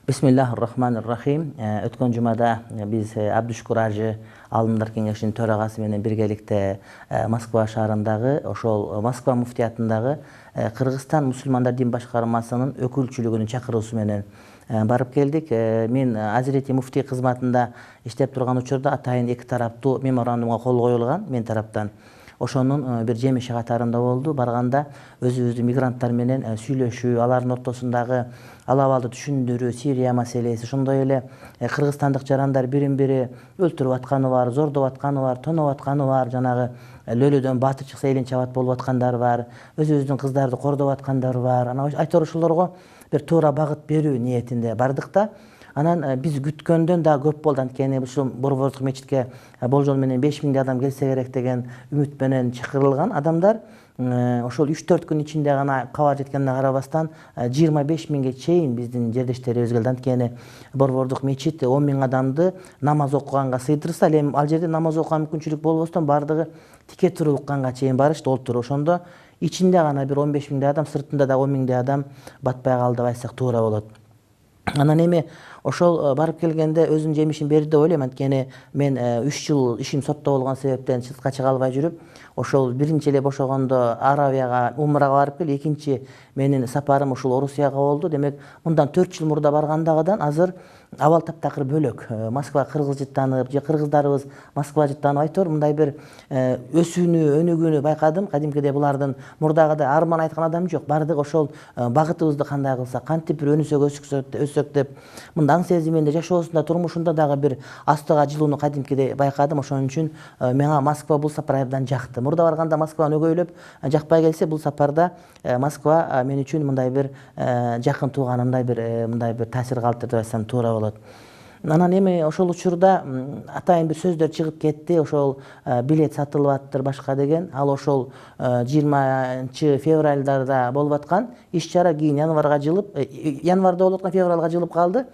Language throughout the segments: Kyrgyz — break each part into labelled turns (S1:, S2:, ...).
S1: Бисмиллахир-рахманир-рахим. Өткөн жумада биз Абдушкур Ажы Алымдар кеңешинин төрагасы менен биргеликте Москва шаарындагы, ошол Москва муфтиятындагы Кыргызстан мусулмандар дин башкармасынын өкүлчүлүгүнүн чакыруусу менен барып келдик. Мен Азирети муфтий кызматында иштеп турган учурда атайын эки тараптуу меморандумга кол коюлган мен тараптан. Ошонун бир жемиши катарында болду. Барганда өзүбүздүн мигранттар менен сүйлөшүү, алардын ортосундагы ал абалды түшүндүрүү, Сирия маселеси, ошондой эле кыргызстандык жарандар бирин бири өлтүрүп атканы бар, зордоп атканы бар, тоноп атканы бар, жанагы лөлөдөн баатыр чыкса элин чабат болуп аткандар бар, өзүбүздүн кыздарды кордоп аткандар бар. Анан айтор ошолорго бир туура багыт берүү ниетинде бардык да. Анан биз күткөндөн да көп болду. Анткени ушул Борбордук мечитке болжол менен 5000 адам келсе керек деген үмүт менен чакырылган адамдар ошол 3-4 күн ичинде гана кабар жеткенине карабастан 25 миңге чейин биздин жердештерибиз келди. Анткени Борбордук мечит 10 миң адамды намаз окуганга сыйдырса, ал эми ал жерде намаз окуганга мүмкүнчүлүк болбостон бардыгы тике туруп укканга чейин барышты, олтуруп. Ошондо ичинде гана бир 15 миңдей адам, сыртында да 10 миңдей адам батпай калды деп айтсак туура болот. Анан эми ошол барып келгенде өзүнүн жемишин берди деп ойлойм. Анткени мен 3 жыл ишим сотто болгон себептен сыртка чыга албай жүрүп, ошол биринчи эле бошогондо Аравияга умрага барып келип, экинчи менин сапарым ушул Орусияга болду. Демек, мындан 4 жыл мурда баргандагыдан азыр абал таптакыр бөлөк. Москва кыргыз жыттанып, же кыргыздарыбыз Москва жыттанып, айтор мындай бир өсүүнү, өнүгүүнү байкадым. Кадимкидей булардын мурдагыдай арман айткан адам жок. Бардык ошол багытыбызды кандай кылсак, кантип бир өнүсөк, өссөк деп мындан сезиминде, жашоосунда, турмушунда дагы бир астыга жылууну кадимкидей байкадым. Ошон үчүн мага Москва бул сапар абдан жакты. Мурда барганда Москваны өгөйлөп жакпай келсе, бул сапарда Москва мен үчүн мындай бир жакын тууганымдай бир таасир калтырды деп айтсам туура болот. Анан эми ошол учурда атайын бир сөздөр чыгып кетти. Ошол билет сатылып аттыр башка деген. Ал ошол 20 февралда болуп аткан иш-чара кийин январга жылып, январда болуп аткан февралга жылып калды.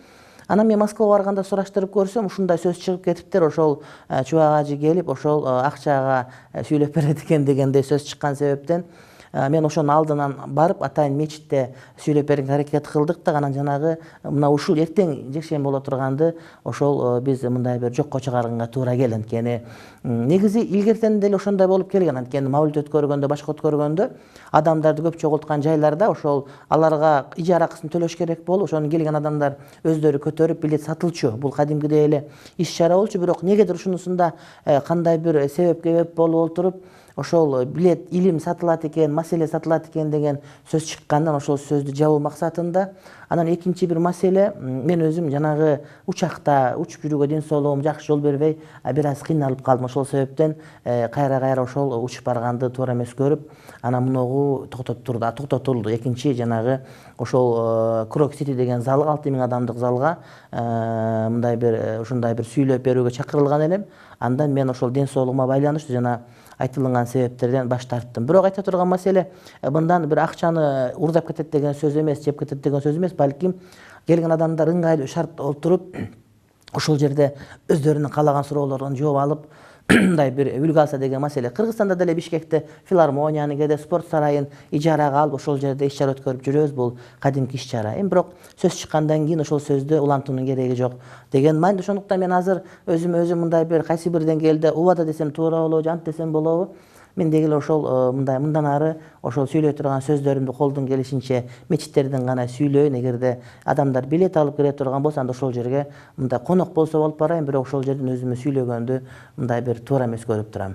S1: Анан мен Москвага барганда сураштырып көрсөм, ушундай сөз чыгып кетиптир. Ошол Чубак ажы келип, ошол акчага сүйлөп берет экен дегендей сөз чыккан себептен мен ошонун алдынан барып атайын мечитте сүйлөп берүүгө аракет кылдык да, анан жанагы мына ушул эртең жекшемби боло турганды ошол биз мындай бир жокко чыгарганга туура келди. Анткени негизи илгертен деле ошондой болуп келген. Анткени мавлид өткөргөндө, башка өткөргөндө адамдарды көп чогулткан жайларда ошол аларга ижара акысын төлөш керек болуп, ошону келген адамдар өздөрү көтөрүп билет сатылчу. Бул кадимкидей эле иш-чара болчу, бирок негедир ушунусунда кандай бир себеп болуп отуруп ошол билет илим сатылат экен, маселе сатылат экен деген сөз чыккандан ошол сөздү жабуу максатында. Анан экинчи бир маселе, мен өзүм жанагы учакта учуп жүрүүгө ден соолугум жакшы жол бербей, бир аз кыйналып калдым. Ошол себептен кайра ошол учуп барганды туура эмес көрүп, анан муногу токтотулду. Экинчи жанагы ошол Крок Сити деген зал, 6000 адамдык залга мындай бир ушундай бир сүйлөп берүүгө чакырылган элем. Андан мен ошол ден соолугума байланыштуу жана айтылган себептерден баш тарттым. Бирок айта турган маселе, мындан бир акчаны урдап кетет деген сөз эмес, жеп кетет деген сөз эмес, балким келген адамдар ыңгайлуу шарт олтуруп, ошол жерде өздөрүнүн каалаган суроолорун жооп алып, мындай бир үлгү алса деген маселе. Кыргызстанда деле Бишкекте филармонияны, кээде спорт сарайын ижарага алып, ошол жерде иш-чара өткөрүп жүрөбүз. Бул кадимки иш-чара. Эми бирок сөз чыккандан кийин ошол сөздү улантуунун кереги жок деген майнда. Ошондуктан мен азыр өзүм мындай бир кайсы бир деңгээлде убада десем туура болобу, жант десем болобу? Мен деги эле ошол мындан ары ошол сүйлөй турган сөздөрүмдү колдон келишинче мечиттерден гана сүйлөйүн. Эгерде адамдар билет алып кире турган болсо, анда ошол жерге мындай конок болсо болуп барайын, бирок ошол жерден өзүмө сүйлөгөндү мындай бир туура эмес көрүп турам.